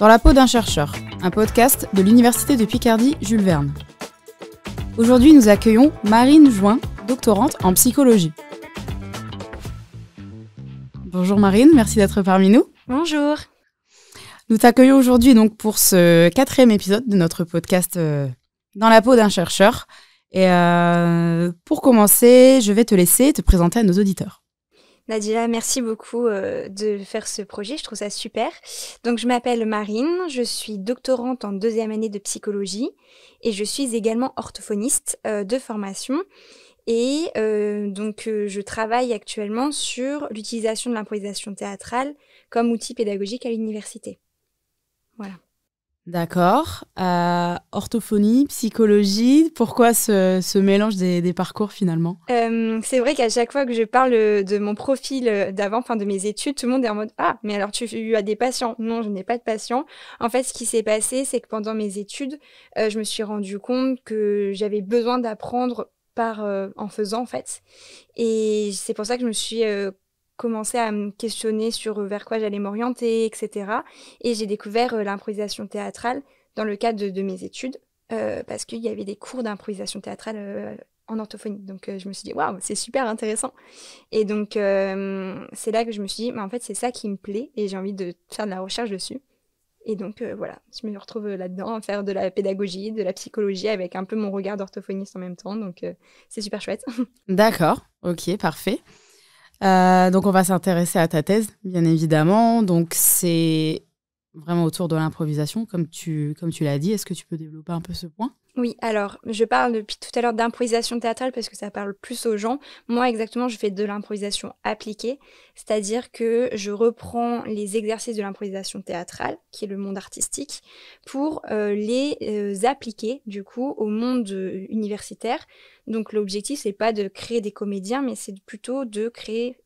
Dans la peau d'un chercheur, un podcast de l'Université de Picardie Jules Verne. Aujourd'hui, nous accueillons Marine Join, doctorante en psychologie. Bonjour Marine, merci d'être parmi nous. Bonjour. Nous t'accueillons aujourd'hui donc pour ce 4e épisode de notre podcast Dans la peau d'un chercheur. Et pour commencer, je vais te laisser te présenter à nos auditeurs. Nadila, merci beaucoup de faire ce projet, je trouve ça super. Donc je m'appelle Marine, je suis doctorante en 2e année de psychologie et je suis également orthophoniste de formation. Et je travaille actuellement sur l'utilisation de l'improvisation théâtrale comme outil pédagogique à l'université. Voilà. D'accord. Orthophonie, psychologie, pourquoi ce mélange des parcours finalement ? C'est vrai qu'à chaque fois que je parle de mon profil d'avant, de mes études, tout le monde est en mode « Ah, mais alors tu as des patients ?» Non, je n'ai pas de patients. En fait, ce qui s'est passé, c'est que pendant mes études, je me suis rendu compte que j'avais besoin d'apprendre en faisant, en fait. Et c'est pour ça que je me suis commencé à me questionner sur vers quoi j'allais m'orienter, etc. Et j'ai découvert l'improvisation théâtrale dans le cadre de mes études, parce qu'il y avait des cours d'improvisation théâtrale en orthophonie. Donc, je me suis dit, waouh, c'est super intéressant. Et donc, c'est là que je me suis dit, mais en fait, c'est ça qui me plaît et j'ai envie de faire de la recherche dessus. Et donc, voilà, je me retrouve là-dedans à faire de la pédagogie, de la psychologie avec un peu mon regard d'orthophoniste en même temps. Donc, c'est super chouette. D'accord, ok, parfait. Donc, on va s'intéresser à ta thèse, bien évidemment. Donc, c'est vraiment autour de l'improvisation, comme tu l'as dit. Est-ce que tu peux développer un peu ce point ? Oui, alors, je parle depuis tout à l'heure d'improvisation théâtrale parce que ça parle plus aux gens. Moi, exactement, je fais de l'improvisation appliquée, c'est-à-dire que je reprends les exercices de l'improvisation théâtrale, qui est le monde artistique, pour les appliquer, du coup, au monde universitaire. Donc, l'objectif, c'est pas de créer des comédiens, mais c'est plutôt d'aider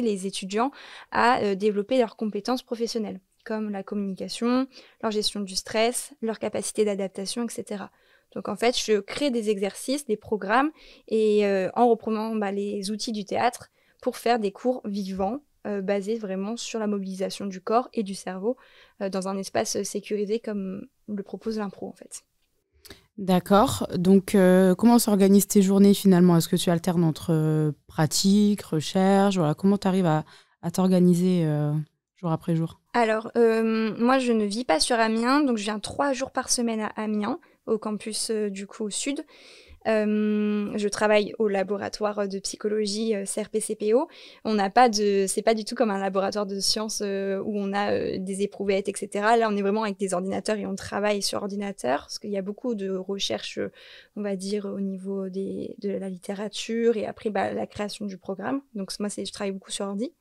les étudiants à développer leurs compétences professionnelles, comme la communication, leur gestion du stress, leur capacité d'adaptation, etc. Donc en fait, je crée des exercices, des programmes, et en reprenant les outils du théâtre pour faire des cours vivants, basés vraiment sur la mobilisation du corps et du cerveau, dans un espace sécurisé comme le propose l'impro en fait. D'accord. Donc, comment s'organisent tes journées finalement ? Est-ce que tu alternes entre pratique, recherche ? Voilà, comment tu arrives à t'organiser jour après jour ? Alors, moi, je ne vis pas sur Amiens, donc je viens 3 jours par semaine à Amiens, au campus du coup au sud. Je travaille au laboratoire de psychologie CRPCPO. C'est pas du tout comme un laboratoire de sciences où on a des éprouvettes, etc. Là, on est vraiment avec des ordinateurs et on travaille sur ordinateur parce qu'il y a beaucoup de recherches, on va dire, au niveau de la littérature et après la création du programme. Donc moi, je travaille beaucoup sur ordi.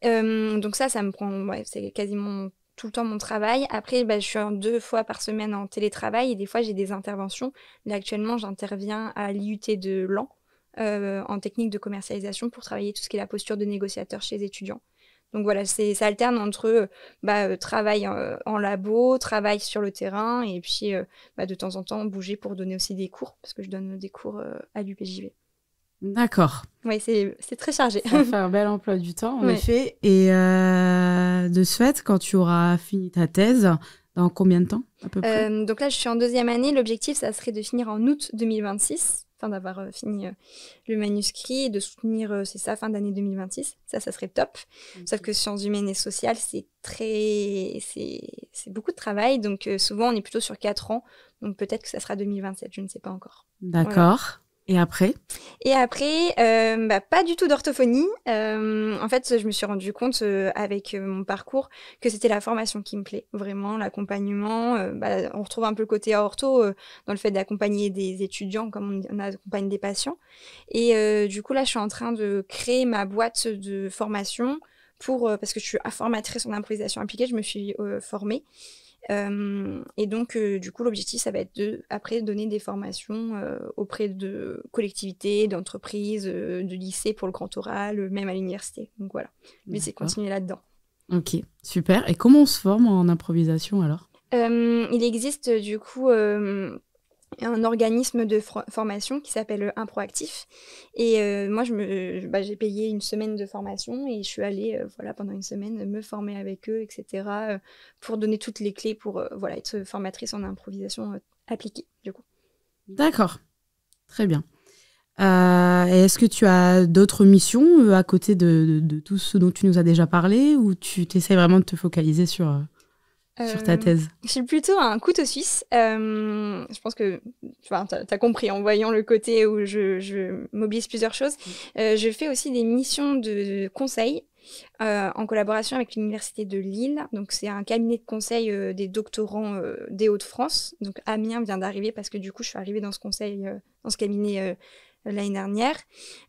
Donc ça me prend, c'est quasiment tout le temps mon travail. Après, je suis 2 fois par semaine en télétravail et des fois, j'ai des interventions. Là, actuellement, j'interviens à l'IUT de Laon en technique de commercialisation pour travailler tout ce qui est la posture de négociateur chez les étudiants. Donc voilà, ça alterne entre travail en labo, travail sur le terrain et puis de temps en temps bouger pour donner aussi des cours parce que je donne des cours à l'UPJV. D'accord. Oui, c'est très chargé. Ça fait un bel emploi du temps, en Ouais. effet. Et de ce fait, quand tu auras fini ta thèse, dans combien de temps à peu près ? Donc là, je suis en 2e année. L'objectif, ça serait de finir en août 2026, d'avoir fini le manuscrit et de soutenir, c'est ça, fin d'année 2026. Ça serait top. Okay. Sauf que sciences humaines et sociales, c'est beaucoup de travail. Donc souvent, on est plutôt sur 4 ans. Donc peut-être que ça sera 2027, je ne sais pas encore. D'accord. Voilà. Et après ? Pas du tout d'orthophonie. En fait, je me suis rendu compte avec mon parcours que c'était la formation qui me plaît, vraiment, l'accompagnement. On retrouve un peu le côté ortho dans le fait d'accompagner des étudiants comme on accompagne des patients. Et du coup, là, je suis en train de créer ma boîte de formation parce que je suis formatrice en improvisation appliquée, je me suis formée. Et donc, du coup, l'objectif, ça va être après donner des formations auprès de collectivités, d'entreprises, de lycées pour le grand oral, même à l'université. Donc voilà, mais c'est continuer là-dedans. Ok, super. Et comment on se forme en improvisation alors ? Il existe du coup un organisme de formation qui s'appelle Improactif. Et moi, j'ai payé une semaine de formation et je suis allée pendant une semaine me former avec eux, etc., pour donner toutes les clés pour être formatrice en improvisation appliquée, du coup. D'accord, très bien. Et est-ce que tu as d'autres missions à côté de tout ce dont tu nous as déjà parlé, ou tu t'essayes vraiment de te focaliser sur ta thèse? Je suis plutôt un couteau suisse. Je pense que tu as compris en voyant le côté où je mobilise plusieurs choses. Je fais aussi des missions de conseil en collaboration avec l'Université de Lille. Donc, c'est un cabinet de conseil des doctorants des Hauts-de-France. Donc, Amiens vient d'arriver parce que du coup, je suis arrivée dans ce conseil, dans ce cabinet l'année dernière.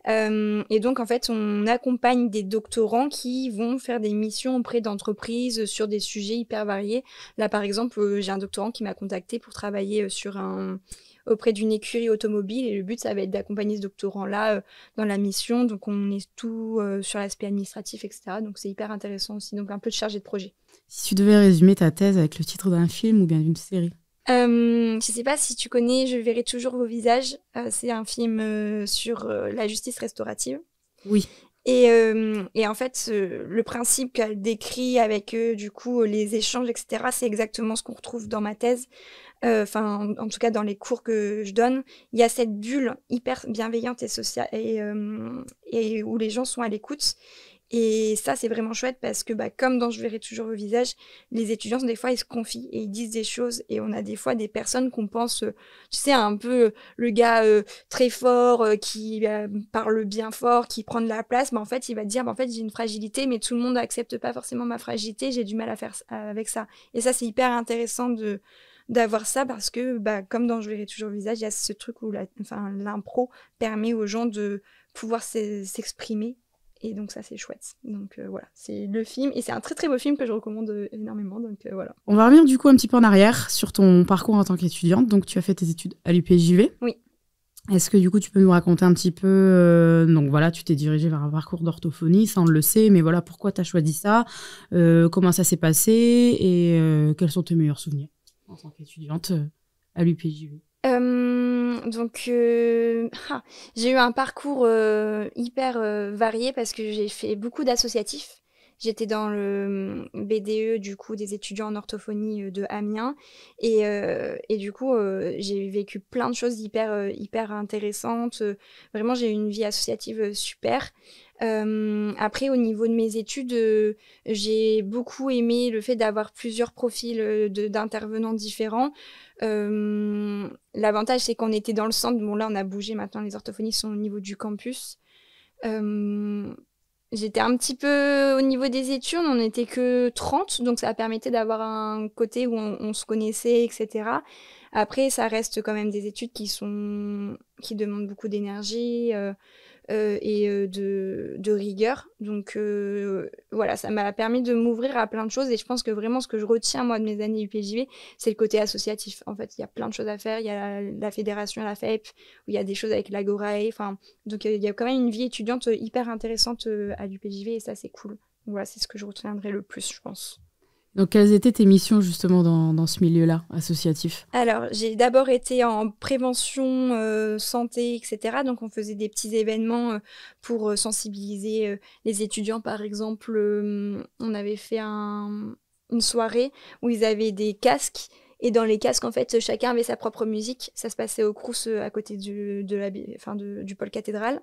Et donc, en fait, on accompagne des doctorants qui vont faire des missions auprès d'entreprises sur des sujets hyper variés. Là, par exemple, j'ai un doctorant qui m'a contacté pour travailler auprès d'une écurie automobile. Et le but, ça va être d'accompagner ce doctorant-là dans la mission. Donc, on est tout sur l'aspect administratif, etc. Donc, c'est hyper intéressant aussi. Donc, un peu de chargé de projet. Si tu devais résumer ta thèse avec le titre d'un film ou bien d'une série? Je sais pas si tu connais Je verrai toujours vos visages. C'est un film sur la justice restaurative. Oui. Et en fait, le principe qu'elle décrit avec du coup les échanges, etc., c'est exactement ce qu'on retrouve dans ma thèse. En tout cas, dans les cours que je donne, il y a cette bulle hyper bienveillante et sociale et où les gens sont à l'écoute. Et ça, c'est vraiment chouette parce que, comme dans Je verrai toujours vos visages, les étudiants, des fois, ils se confient et ils disent des choses. Et on a des fois des personnes qu'on pense, tu sais, un peu le gars très fort, qui parle bien fort, qui prend de la place. En fait, il va te dire, en fait, j'ai une fragilité, mais tout le monde n'accepte pas forcément ma fragilité. J'ai du mal à faire avec ça. Et ça, c'est hyper intéressant d'avoir ça parce que, comme dans Je verrai toujours vos visages, il y a ce truc où l'impro permet aux gens de pouvoir s'exprimer. Et donc ça, c'est chouette. Donc voilà, c'est le film. Et c'est un très très beau film que je recommande énormément. Donc voilà. On va revenir du coup un petit peu en arrière sur ton parcours en tant qu'étudiante. Donc tu as fait tes études à l'UPJV. Oui. Est-ce que du coup tu peux nous raconter un petit peu, donc voilà, tu t'es dirigée vers un parcours d'orthophonie, ça on le sait, mais voilà, pourquoi tu as choisi ça, comment ça s'est passé et quels sont tes meilleurs souvenirs en tant qu'étudiante à l'UPJV? J'ai eu un parcours hyper varié parce que j'ai fait beaucoup d'associatifs. J'étais dans le BDE du coup des étudiants en orthophonie de Amiens et du coup j'ai vécu plein de choses hyper intéressantes. Vraiment j'ai eu une vie associative super. Après, au niveau de mes études, j'ai beaucoup aimé le fait d'avoir plusieurs profils d'intervenants différents. L'avantage, c'est qu'on était dans le centre. Bon, là, on a bougé. Maintenant, les orthophonistes sont au niveau du campus. J'étais un petit peu au niveau des études. On n'était que 30, donc ça permettait d'avoir un côté où on se connaissait, etc. Après, ça reste quand même des études qui demandent beaucoup d'énergie. Et de rigueur. Donc voilà, ça m'a permis de m'ouvrir à plein de choses et je pense que vraiment ce que je retiens moi de mes années UPJV, c'est le côté associatif. En fait, il y a plein de choses à faire. Il y a la fédération, la FEP, où il y a des choses avec l'Agorae. Donc il y a quand même une vie étudiante hyper intéressante à l'UPJV et ça c'est cool. Donc, voilà, c'est ce que je retiendrai le plus, je pense. Donc, quelles étaient tes missions justement dans ce milieu-là, associatif? Alors, j'ai d'abord été en prévention santé, etc. Donc, on faisait des petits événements pour sensibiliser les étudiants. Par exemple, on avait fait une soirée où ils avaient des casques. Et dans les casques, en fait, chacun avait sa propre musique. Ça se passait au Crous à côté du pôle cathédrale.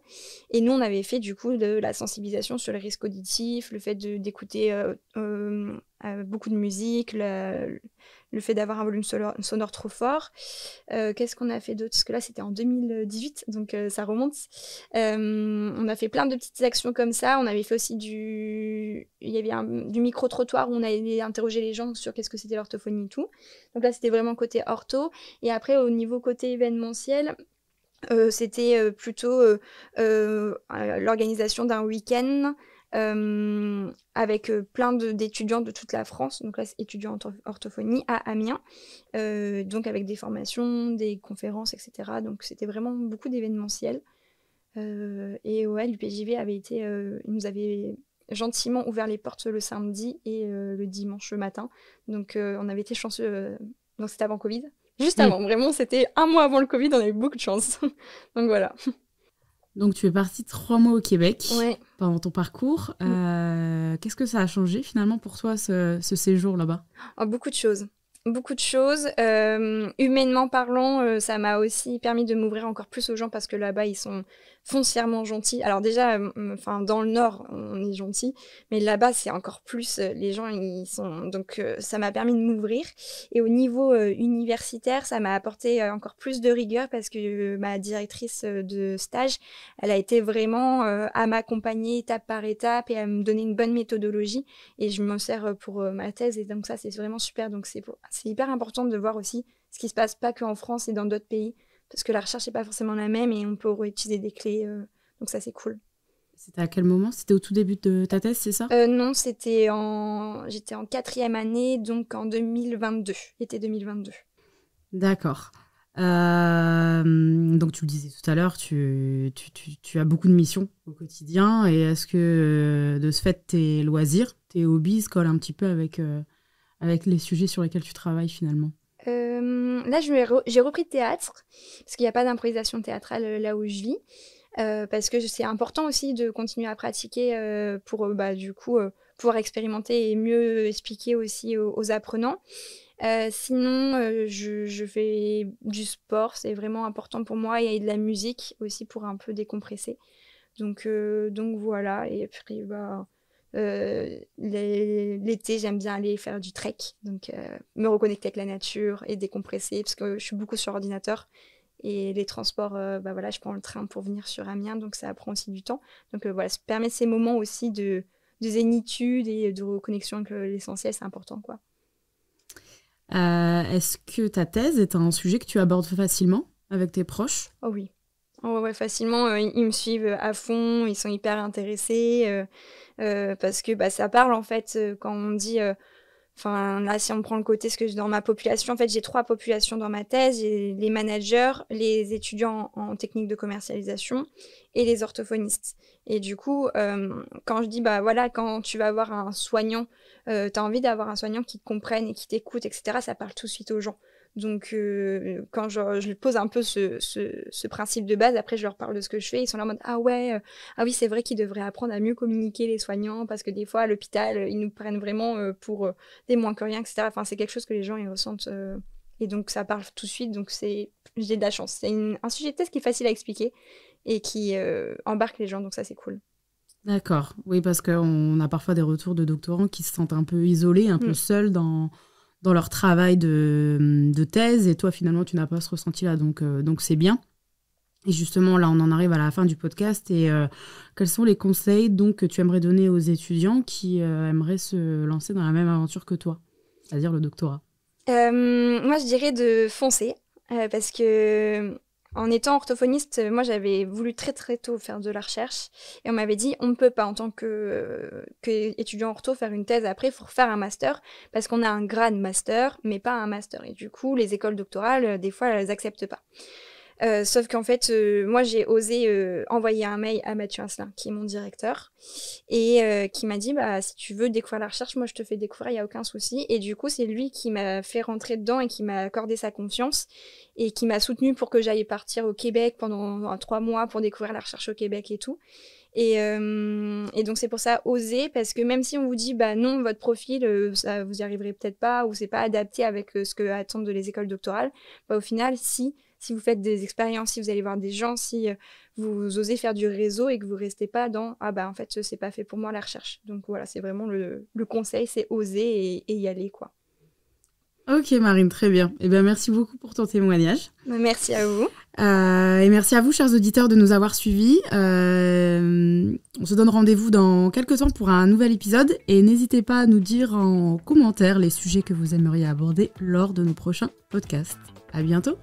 Et nous, on avait fait du coup de la sensibilisation sur les risques auditifs, le fait d'écouter beaucoup de musique, le fait d'avoir un volume sonore trop fort. Qu'est-ce qu'on a fait d'autre? Parce que là, c'était en 2018, donc ça remonte. On a fait plein de petites actions comme ça. On avait fait aussi il y avait du micro-trottoir où on allait interroger les gens sur qu'est-ce que c'était l'orthophonie et tout. Donc là, c'était vraiment côté ortho. Et après, au niveau côté événementiel, c'était plutôt l'organisation d'un week-end avec plein d'étudiants de toute la France, donc là c'est étudiants en orthophonie à Amiens, donc avec des formations, des conférences, etc. Donc c'était vraiment beaucoup d'événementiel. Et ouais, l'UPJV nous avait gentiment ouvert les portes le samedi et le dimanche matin. Donc on avait été chanceux, donc c'était avant Covid. Juste avant, vraiment, c'était 1 mois avant le Covid, on a eu beaucoup de chance. Donc voilà. Donc tu es partie 3 mois au Québec pendant ton parcours. Qu'est-ce que ça a changé finalement pour toi ce séjour là-bas ? Beaucoup de choses. Beaucoup de choses. Humainement parlant, ça m'a aussi permis de m'ouvrir encore plus aux gens parce que là-bas, ils sont foncièrement gentils. Alors déjà, dans le Nord, on est gentils, mais là-bas, c'est encore plus. Les gens, ils sont... Donc, ça m'a permis de m'ouvrir. Et au niveau universitaire, ça m'a apporté encore plus de rigueur parce que ma directrice de stage, elle a été vraiment à m'accompagner étape par étape et à me donner une bonne méthodologie. Et je m'en sers pour ma thèse. Et donc ça, c'est vraiment super. Donc c'est hyper important de voir aussi ce qui se passe pas qu'en France et dans d'autres pays. Parce que la recherche n'est pas forcément la même et on peut réutiliser des clés. Donc ça, c'est cool. C'était à quel moment ? C'était au tout début de ta thèse, c'est ça ? Non, j'étais en 4e année, donc en 2022. Été 2022. D'accord. Donc tu le disais tout à l'heure, tu as beaucoup de missions au quotidien. Et est-ce que de ce fait, tes loisirs, tes hobbies se collent un petit peu avec les sujets sur lesquels tu travailles finalement ? Là, j'ai repris le théâtre, parce qu'il n'y a pas d'improvisation théâtrale là où je vis, parce que c'est important aussi de continuer à pratiquer pour du coup pouvoir expérimenter et mieux expliquer aussi aux apprenants. Sinon, je fais du sport, c'est vraiment important pour moi, et de la musique aussi pour un peu décompresser. Donc voilà, et puis l'été, j'aime bien aller faire du trek, donc me reconnecter avec la nature et décompresser, parce que je suis beaucoup sur ordinateur. Et les transports, je prends le train pour venir sur Amiens, donc ça prend aussi du temps. Donc voilà, ça permet ces moments aussi de zénitude et de reconnexion avec l'essentiel, c'est important, quoi. Est-ce que ta thèse est un sujet que tu abordes facilement avec tes proches ? Oh oui. Oh ouais, facilement, ils me suivent à fond, ils sont hyper intéressés, parce que ça parle en fait quand on dit... là, si on prend le côté, ce que dans ma population, en fait, j'ai 3 populations dans ma thèse. J'ai les managers, les étudiants en technique de commercialisation et les orthophonistes. Et du coup, quand je dis, quand tu vas avoir un soignant, tu as envie d'avoir un soignant qui te comprenne et qui t'écoute, etc., ça parle tout de suite aux gens. Donc, quand je pose un peu ce principe de base, après, je leur parle de ce que je fais. Ils sont là en mode « Ah ouais, ah oui, c'est vrai qu'ils devraient apprendre à mieux communiquer les soignants parce que des fois, à l'hôpital, ils nous prennent vraiment pour des moins que rien, etc. » Enfin, c'est quelque chose que les gens, ils ressentent. Et donc, ça parle tout de suite. Donc, j'ai de la chance. C'est un sujet de thèse qui est facile à expliquer et qui embarque les gens. Donc, ça, c'est cool. D'accord. Oui, parce qu'on a parfois des retours de doctorants qui se sentent un peu isolés, un peu seuls dans leur travail de thèse, et toi finalement tu n'as pas ce ressenti-là, donc c'est bien. Et justement là on en arrive à la fin du podcast, et quels sont les conseils donc que tu aimerais donner aux étudiants qui aimeraient se lancer dans la même aventure que toi, c'est-à-dire le doctorat ? Moi je dirais de foncer, parce que en étant orthophoniste, moi j'avais voulu très très tôt faire de la recherche et on m'avait dit on ne peut pas en tant qu'étudiant ortho faire une thèse après, il faut refaire un master parce qu'on a un grade master mais pas un master, et du coup les écoles doctorales des fois elles acceptent pas. Sauf qu'en fait, moi, j'ai osé envoyer un mail à Mathieu Asselin, qui est mon directeur, et qui m'a dit, si tu veux découvrir la recherche, moi, je te fais découvrir, il n'y a aucun souci. Et du coup, c'est lui qui m'a fait rentrer dedans et qui m'a accordé sa confiance et qui m'a soutenue pour que j'aille partir au Québec pendant 3 mois pour découvrir la recherche au Québec et tout. Et donc, c'est pour ça, oser, parce que même si on vous dit, non, votre profil, ça, vous y arriverez peut-être pas, ou c'est pas adapté avec ce que attendent les écoles doctorales, au final, si vous faites des expériences, si vous allez voir des gens, si vous osez faire du réseau et que vous restez pas dans en fait c'est pas fait pour moi la recherche. Donc voilà, c'est vraiment le conseil, c'est oser et y aller, quoi. Ok Marine, très bien. Eh bien, merci beaucoup pour ton témoignage. Merci à vous. Et merci à vous, chers auditeurs, de nous avoir suivis. On se donne rendez-vous dans quelques temps pour un nouvel épisode, et n'hésitez pas à nous dire en commentaire les sujets que vous aimeriez aborder lors de nos prochains podcasts. À bientôt.